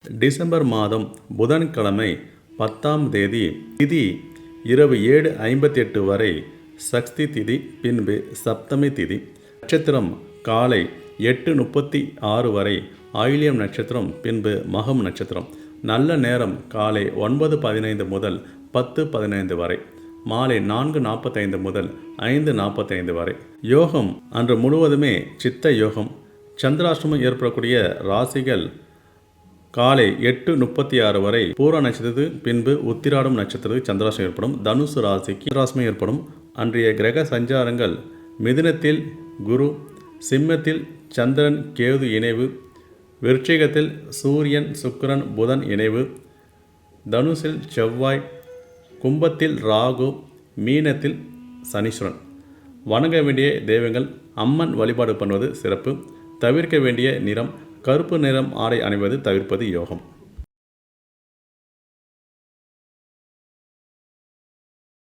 December மாதம் புதன்கிழமை 10ஆம் தேதி திதி இரவு 7:58 வரை சஷ்டி திதி, பின்பு சப்தமி திதி. நட்சத்திரம் காலை 8:36 வரை ஆயில்யம் நட்சத்திரம், பின்பு மகம் நட்சத்திரம். நல்ல நேரம் காலை 9:15 முதல் 10:15 வரை, மாலை 4:45 முதல் 5:45 வரை. யோகம் அன்று முழுவதுமே சித்த யோகம். சந்திராஷ்டமம் ஏற்படக்கூடிய ராசிகள் காலை 8:36 வரை பூர நட்சத்திரத்துக்கு, பின்பு உத்திராடம் நட்சத்திரத்துக்கு சந்திராஷ்டமம் ஏற்படும். தனுசு ராசிக்கு சந்திராஷ்டமம் ஏற்படும். அன்றைய கிரக சஞ்சாரங்கள்: மிதுனத்தில் குரு, சிம்மத்தில் சந்திரன் கேது இணைவு, விருச்சிகத்தில் சூரியன் சுக்கிரன் புதன் இணைவு, தனுசில் செவ்வாய், கும்பத்தில் ராகு, மீனத்தில் சனீஸ்வரன். வணங்க வேண்டிய தெய்வங்கள்: அம்மன் வழிபாடு பண்ணுவது சிறப்பு. தவிர்க்க வேண்டிய நிறம்: கருப்பு நிறம் ஆடை அணிவது தவிர்ப்பது யோகம்.